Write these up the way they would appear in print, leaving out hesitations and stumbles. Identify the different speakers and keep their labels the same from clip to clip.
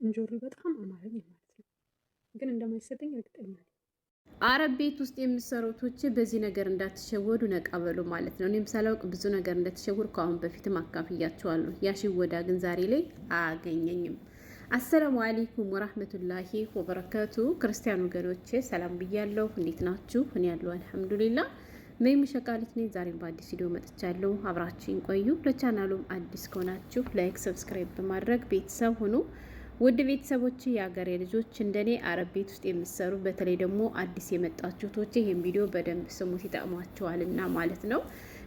Speaker 1: እንጆሪ በጣም አማረኝ ማለት ነው። ግን እንደማይሰጠኝ እርግጠኛ ነኝ።
Speaker 2: አረብ ቤት ውስጥ የምሰሩቶች በዚህ ነገር እንዳትሸወዱ ነቃ በሉ ማለት ነው። እኔም ሳላውቅ ብዙ ነገር እንደተሸወዱ ከአሁን በፊትም አካፍያቸዋለሁ። ያሽወዳ ግን ዛሬ ላይ አያገኘኝም። አሰላሙ አለይኩም ወራህመቱላሂ ወበረካቱ። ክርስቲያን ወገኖቼ ሰላም ብያለሁ። እንዴት ናችሁ? እኔ ያለሁ አልሐምዱሊላህ። መይሙ ሸቃሊት ነኝ። ዛሬም በአዲስ ቪዲዮ መጥቻለሁ። አብራችሁን ቆዩ። ለቻናሉም አዲስ ከሆናችሁ ላይክ፣ ሰብስክራይብ በማድረግ ቤተሰብ ሁኑ። ውድ ቤተሰቦች የሀገሬ ልጆች እንደኔ አረብ ቤት ውስጥ የምትሰሩ በተለይ ደግሞ አዲስ የመጣችሁ ቶቼ ይህን ቪዲዮ በደንብ ስሙት፣ ይጠቅሟቸዋልና ማለት ነው።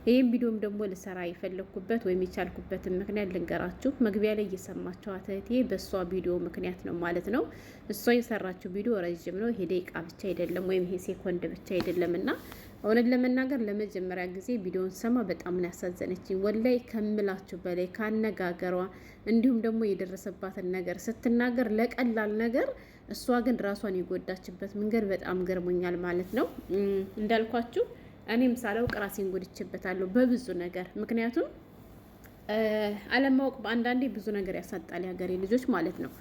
Speaker 2: ይህም ቪዲዮም ደግሞ ልሰራ የፈለግኩበት ወይም የቻልኩበትን ምክንያት ልንገራችሁ። መግቢያ ላይ እየሰማችኋት እህቴ በእሷ ቪዲዮ ምክንያት ነው ማለት ነው። እሷ የሰራችው ቪዲዮ ረዥም ነው። ይሄ ደቂቃ ብቻ አይደለም ወይም ይሄ ሴኮንድ ብቻ አይደለም እና እውነት ለመናገር ለመጀመሪያ ጊዜ ቪዲዮን ሰማ በጣም ነው ያሳዘነችኝ። ወላይ ከምላችሁ በላይ ካነጋገሯ እንዲሁም ደግሞ የደረሰባትን ነገር ስትናገር ለቀላል ነገር እሷ ግን ራሷን የጎዳችበት መንገድ በጣም ገርሞኛል ማለት ነው። እንዳልኳችሁ እኔም ሳላውቅ ራሴን ጎድቼበታለሁ በብዙ ነገር። ምክንያቱም አለማወቅ በአንዳንዴ ብዙ ነገር ያሳጣል የሀገሬ ልጆች ማለት ነው።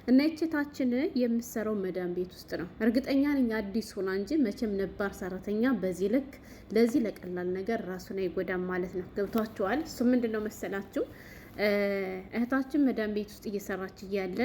Speaker 2: እና ይችታችን የምሰራው መዳም ቤት ውስጥ ነው። እርግጠኛ ነኝ አዲስ ሆና እንጂ መቼም ነባር ሰራተኛ በዚህ ልክ ለዚህ ለቀላል ነገር ራሱን አይጎዳም ማለት ነው። ገብቷችኋል? እሱ ምንድን ነው መሰላችሁ? እህታችን መዳም ቤት ውስጥ እየሰራች እያለ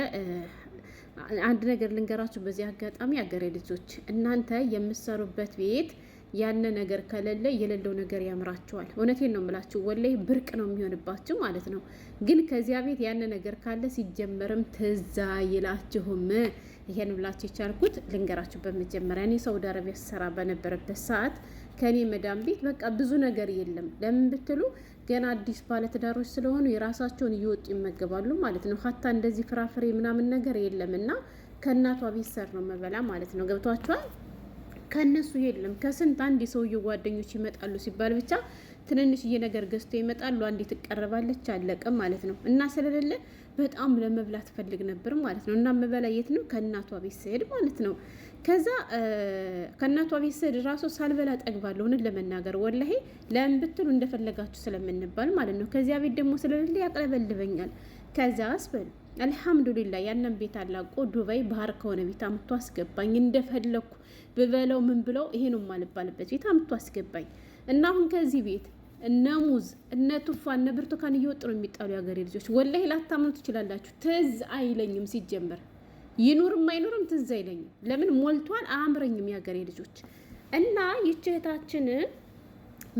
Speaker 2: አንድ ነገር ልንገራችሁ በዚህ አጋጣሚ አገሬ ልጆች፣ እናንተ የምሰሩበት ቤት ያነ ነገር ከሌለ የሌለው ነገር ያምራችኋል። እውነቴን ነው የምላችሁ፣ ወላሂ ብርቅ ነው የሚሆንባችሁ ማለት ነው። ግን ከዚያ ቤት ያነ ነገር ካለ ሲጀመርም ትዝ አይላችሁም። ይሄን ብላችሁ የቻልኩት ልንገራችሁ። በመጀመሪያ እኔ ሳውዲ አረቢያ ስሰራ በነበረበት ሰዓት ከኔ መዳም ቤት በቃ ብዙ ነገር የለም። ለምን ብትሉ ገና አዲስ ባለትዳሮች ስለሆኑ የራሳቸውን እየወጡ ይመገባሉ ማለት ነው። ሀታ እንደዚህ ፍራፍሬ ምናምን ነገር የለም እና ከእናቷ ቤት ሰር ነው መበላ ማለት ነው። ገብቷችኋል? ከነሱ የለም። ከስንት አንድ የሰውየው ጓደኞች ይመጣሉ ሲባል ብቻ ትንንሽዬ ነገር ገዝቶ ይመጣሉ። አንዴ ትቀርባለች፣ አለቀ ማለት ነው። እና ስለሌለ በጣም ለመብላት ፈልግ ነበር ማለት ነው። እና መበላ የት ነው? ከእናቷ ቤት ስሄድ ማለት ነው። ከዛ ከእናቷ ቤት ስሄድ ራሱ ሳልበላ ጠግባለሁ። እውነት ለመናገር ወላሂ ለምን ብትሉ እንደፈለጋችሁ ስለምንባል ማለት ነው። ከዚያ ቤት ደግሞ ስለሌለ ያቅለበልበኛል። ከዛ አስበል አልሐምዱሊላህ ያንን ቤት አላቆ ዱባይ ባህር ከሆነ ቤት አምጥቶ አስገባኝ። እንደፈለኩ ብበለው ምን ብለው ይሄ ነው የማልባልበት ቤት አምጥቶ አስገባኝ። እና አሁን ከዚህ ቤት እነ ሙዝ እነ ቱፋ እነ ብርቱካን እየወጡ ነው የሚጣሉ የሀገሬ ልጆች። ወላሂ ላታምኑ ትችላላችሁ። ትዝ አይለኝም ሲጀመር ይኑርም አይኑርም ትዝ አይለኝም። ለምን ሞልቷል፣ አያምረኝም የሀገሬ ልጆች። እና ይህች እህታችን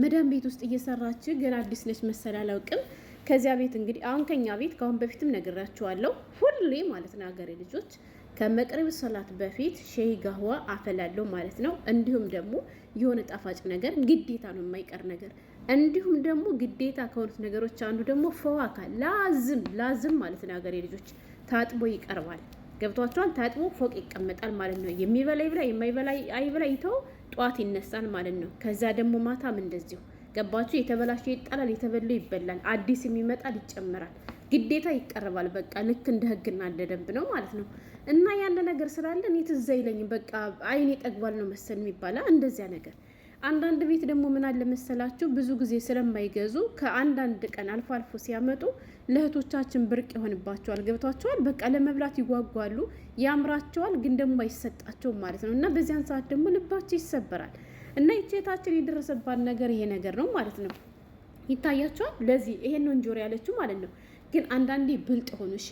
Speaker 2: መዳም ቤት ውስጥ እየሰራች ገና አዲስ ነች መሰል አላውቅም። ከዚያ ቤት እንግዲህ አሁን ከኛ ቤት ከአሁን በፊትም ነግራችኋለሁ ሁሌ ማለት ነው ሀገሬ ልጆች ከመቅረብ ሰላት በፊት ሼህ ጋህዋ አፈላለሁ ማለት ነው። እንዲሁም ደግሞ የሆነ ጣፋጭ ነገር ግዴታ ነው የማይቀር ነገር። እንዲሁም ደግሞ ግዴታ ከሆኑት ነገሮች አንዱ ደግሞ ፈዋካ ላዝም ማለት ነው ሀገሬ ልጆች ታጥቦ ይቀርባል። ገብቷቸዋል? ታጥቦ ፎቅ ይቀመጣል ማለት ነው። የሚበላ ይብላ፣ የማይበላ አይብላ፣ ይተው ጠዋት ይነሳል ማለት ነው። ከዛ ደግሞ ማታም እንደዚሁ ገባችሁ? የተበላሸ ይጣላል፣ የተበላው ይበላል፣ አዲስ የሚመጣል ይጨመራል። ግዴታ ይቀርባል። በቃ ልክ እንደ ህግና እንደ ደንብ ነው ማለት ነው። እና ያለ ነገር ስላለ እኔ ትዝ አይለኝም። በቃ አይኔ ጠግቧል ነው መሰል የሚባለው እንደዚያ ነገር። አንዳንድ ቤት ደግሞ ምን አለ መሰላችሁ ብዙ ጊዜ ስለማይገዙ ከአንዳንድ ቀን አልፎ አልፎ ሲያመጡ ለእህቶቻችን ብርቅ ይሆንባቸዋል። ገብቷቸዋል? በቃ ለመብላት ይጓጓሉ፣ ያምራቸዋል፣ ግን ደግሞ አይሰጣቸውም ማለት ነው። እና በዚያን ሰዓት ደግሞ ልባቸው ይሰበራል። እና ይቼታችን የደረሰባት ነገር ይሄ ነገር ነው ማለት ነው። ይታያቸዋል። ለዚህ ይሄን ነው እንጆሪ ያለችው ማለት ነው። ግን አንዳንዴ ብልጥ ሆኑ፣ እሺ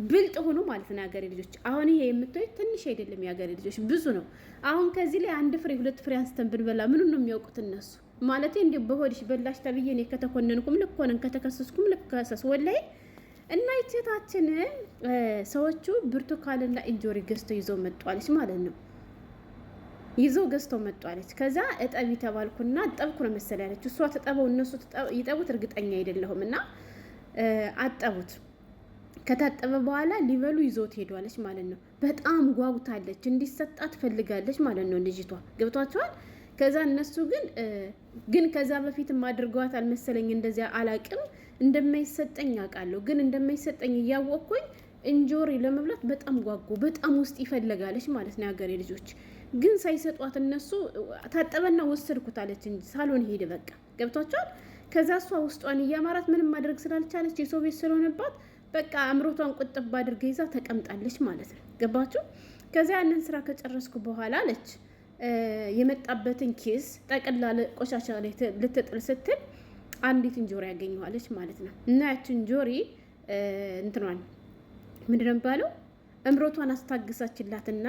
Speaker 2: ብልጥ ሆኑ ማለት ነው የሀገሬ ልጆች። አሁን ይሄ የምታዩት ትንሽ አይደለም የሀገሬ ልጆች፣ ብዙ ነው። አሁን ከዚህ ላይ አንድ ፍሬ ሁለት ፍሬ አንስተን ብንበላ ምን ነው የሚያውቁት እነሱ? ማለቴ እንደ በሆድሽ በላሽ ተብዬ እኔ ከተኮነንኩም ልክ ሆነን ከተከሰስኩም ልክ ከሰስ ወላሂ። እና ይቼታችን ሰዎቹ ብርቱካንና እንጆሪ ገዝተው ይዘው መጧለች ማለት ነው። ይዘው ገዝተው መጧለች። ከዛ እጠቢ ተባልኩና ጠብኩ ነው መሰል ያለች እሷ። ተጠበው እነሱ ይጠቡት እርግጠኛ አይደለሁም። እና አጠቡት። ከታጠበ በኋላ ሊበሉ ይዞት ሄዷለች ማለት ነው። በጣም ጓጉታለች፣ እንዲሰጣት ፈልጋለች ማለት ነው ልጅቷ። ገብቷቸዋል? ከዛ እነሱ ግን ከዛ በፊትም አድርገዋት አልመሰለኝ፣ እንደዚያ አላቅም። እንደማይሰጠኝ አውቃለሁ፣ ግን እንደማይሰጠኝ እያወቅኩኝ እንጆሪ ለመብላት በጣም ጓጉ፣ በጣም ውስጥ ይፈልጋለች ማለት ነው የሀገሬ ልጆች። ግን ሳይሰጧት እነሱ ታጠበና ወሰድኩት አለች እንጂ ሳሎን ሄደ በቃ። ገብቷቸዋል? ከዛ እሷ ውስጧን እያማራት ምንም ማድረግ ስላልቻለች የሰው ቤት ስለሆነባት በቃ አእምሮቷን ቁጥብ አድርጋ ይዛ ተቀምጣለች ማለት ነው። ገባችሁ? ከዚያ ያንን ስራ ከጨረስኩ በኋላ አለች የመጣበትን ኪስ ጠቅላ ቆሻሻ ላይ ልትጥል ስትል አንዲት እንጆሪ ያገኘዋለች ማለት ነው። እና ያችን እንጆሪ እንትኗን ምንድነው የሚባለው እምሮቷን አስታግሳችላትና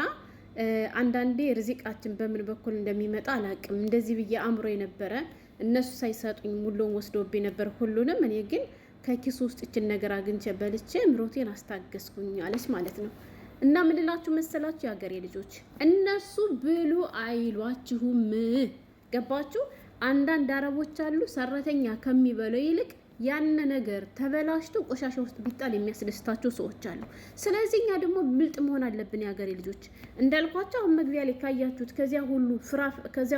Speaker 2: አንዳንዴ ርዚቃችን በምን በኩል እንደሚመጣ አላቅም፣ እንደዚህ ብዬ አእምሮ የነበረ እነሱ ሳይሰጡኝ ሙሉውን ወስዶብኝ ነበር ሁሉንም፣ እኔ ግን ከኪሱ ውስጥ እችን ነገር አግኝቼ በልቼ እምሮቴን አስታገስኩኝ አለች ማለት ነው። እና ምን ልላችሁ መሰላችሁ የሀገሬ ልጆች፣ እነሱ ብሉ አይሏችሁም። ገባችሁ? አንዳንድ አረቦች አሉ ሰራተኛ ከሚበለው ይልቅ ያነ ነገር ተበላሽቶ ቆሻሻ ውስጥ ቢጣል የሚያስደስታቸው ሰዎች አሉ። ስለዚህ እኛ ደግሞ ብልጥ መሆን አለብን የሀገሬ ልጆች። እንዳልኳቸው አሁን መግቢያ ላይ ካያችሁት ከዚያ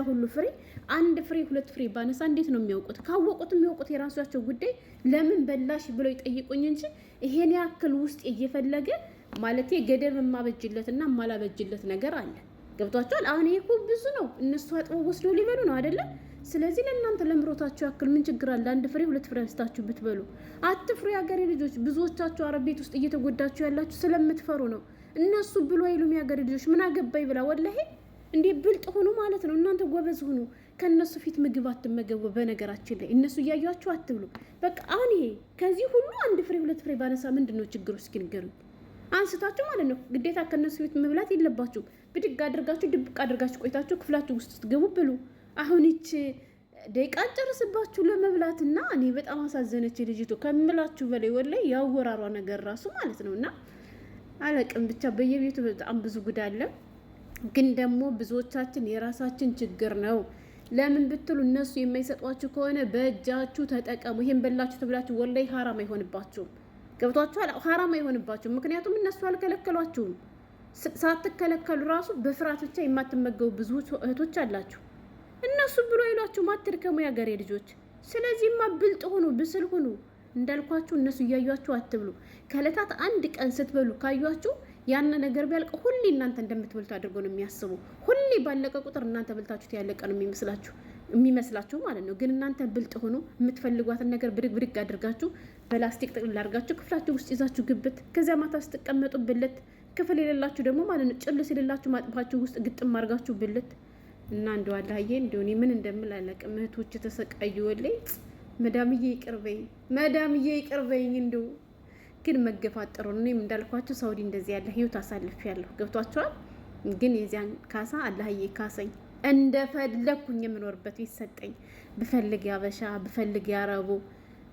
Speaker 2: ሁሉ ፍሬ አንድ ፍሬ ሁለት ፍሬ ባነሳ እንዴት ነው የሚያውቁት? ካወቁት የሚያውቁት የራሳቸው ጉዳይ። ለምን በላሽ ብለው ይጠይቁኝ እንጂ ይሄን ያክል ውስጥ እየፈለገ ማለት ገደብ የማበጅለትና የማላበጅለት ነገር አለ። ገብቷቸዋል? አሁን ይሄ እኮ ብዙ ነው። እነሱ አጥበው ወስደው ሊበሉ ነው አይደለም? ስለዚህ ለእናንተ ለምሮታችሁ ያክል ምን ችግር አለ? አንድ ፍሬ ሁለት ፍሬ አንስታችሁ ብትበሉ። አትፍሩ የሀገሬ ልጆች። ብዙዎቻችሁ አረብ ቤት ውስጥ እየተጎዳችሁ ያላችሁ ስለምትፈሩ ነው። እነሱ ብሎ አይሉም የሀገሬ ልጆች። ምን አገባኝ ብላ ወላሂ እንዴ ብልጥ ሆኑ ማለት ነው። እናንተ ጎበዝ ሆኑ። ከእነሱ ፊት ምግብ አትመገቡ። በነገራችን ላይ እነሱ እያዩአችሁ አትብሉ። በቃ አሁን ይሄ ከዚህ ሁሉ አንድ ፍሬ ሁለት ፍሬ ባነሳ ምንድን ነው ችግሩ? እስኪ ንገሩኝ። አንስታችሁ ማለት ነው። ግዴታ ከነሱ ቤት መብላት የለባችሁ። ብድግ አድርጋችሁ ድብቅ አድርጋችሁ ቆይታችሁ ክፍላችሁ ውስጥ ስትገቡ ብሉ። አሁን ይች ደቂቃ ጨርስባችሁ ለመብላትና እኔ በጣም አሳዘነች ልጅቱ ከምላችሁ በላይ ወላይ ያወራሯ ነገር ራሱ ማለት ነው። እና አለቅም ብቻ በየቤቱ በጣም ብዙ ጉድ አለ። ግን ደግሞ ብዙዎቻችን የራሳችን ችግር ነው። ለምን ብትሉ እነሱ የማይሰጧችሁ ከሆነ በእጃችሁ ተጠቀሙ። ይሄን በላችሁ ተብላችሁ ወላይ ሀራም አይሆንባችሁም። ገብቷችኋል? ሀራም አይሆንባችሁም። ምክንያቱም እነሱ አልከለከሏችሁም። ሳትከለከሉ ራሱ በፍርሃት ብቻ የማትመገቡ ብዙ እህቶች አላችሁ። እነሱ ብሎ አይሏችሁም። አትድከሙ የሀገሬ ልጆች። ስለዚህማ ብልጥ ሁኑ፣ ብስል ሁኑ። እንዳልኳችሁ እነሱ እያዩአችሁ አትብሉ። ከዕለታት አንድ ቀን ስትበሉ ካዩአችሁ ያን ነገር ቢያልቅ ሁሌ እናንተ እንደምትበልቱ አድርጎ ነው የሚያስቡ። ሁሌ ባለቀ ቁጥር እናንተ በልታችሁት ያለቀ ነው የሚመስላችሁ ማለት ነው። ግን እናንተ ብልጥ ሆኖ የምትፈልጓትን ነገር ብድግ ብድግ አድርጋችሁ በላስቲክ ጥቅልል አድርጋችሁ ክፍላችሁ ውስጥ ይዛችሁ ግብት። ከዚያ ማታ ስትቀመጡ ብልት፣ ክፍል የሌላችሁ ደግሞ ማለት ነው ጭልስ የሌላችሁ ማጥፋችሁ ውስጥ ግጥም አድርጋችሁ ብልት። እና እንደው አላዬ እንደው እኔ ምን እንደምል አላውቅም። እህቶች ተሰቃዩ ወለይ። መዳምዬ ይቅርበኝ፣ መዳምዬ ይቅርበኝ። እንደው ግን መገፋጠሩ ነው። እኔም እንዳልኳችሁ ሳውዲ እንደዚህ ያለ ህይወት አሳልፌያለሁ። ገብቷችኋል? ግን የዚያን ካሳ አላህዬ ካሰኝ። እንደፈለኩኝ የምኖርበት ይሰጠኝ። ብፈልግ ያበሻ ብፈልግ ያረቡ።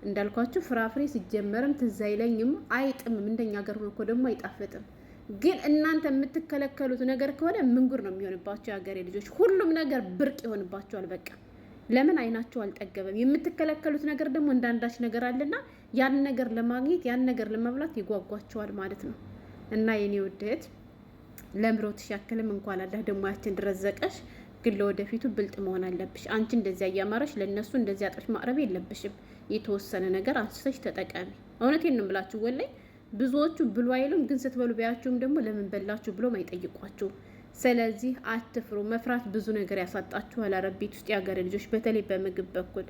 Speaker 2: እንዳልኳችሁ ፍራፍሬ ሲጀመርም ትዝ አይለኝም፣ አይጥምም። እንደኛ ሀገር ሆኖ እኮ ደግሞ አይጣፍጥም። ግን እናንተ የምትከለከሉት ነገር ከሆነ ምንጉር ነው የሚሆንባቸው የሀገሬ ልጆች። ሁሉም ነገር ብርቅ ይሆንባቸዋል። በቃ ለምን አይናቸው አልጠገበም? የምትከለከሉት ነገር ደግሞ እንዳንዳች ነገር አለና ያን ነገር ለማግኘት ያን ነገር ለመብላት ይጓጓቸዋል ማለት ነው። እና የኔ ውደት ለምሮትሽ ያክልም እንኳን አላህ ደግሞ ያችን ድረዘቀሽ። ግን ለወደፊቱ ብልጥ መሆን አለብሽ። አንቺ እንደዚያ እያማረሽ ለእነሱ እንደዚያ አጥሽ ማቅረብ የለብሽም። የተወሰነ ነገር አንስተሽ ተጠቀሚ። እውነቴን ነው የምላችሁ ወላይ። ብዙዎቹ ብሉ አይሉም፣ ግን ስትበሉ ቢያችሁም ደግሞ ለምን በላችሁ ብሎም አይጠይቋችሁም። ስለዚህ አትፍሩ። መፍራት ብዙ ነገር ያሳጣችኋል። አረብ ቤት ውስጥ የሀገሬ ልጆች በተለይ በምግብ በኩል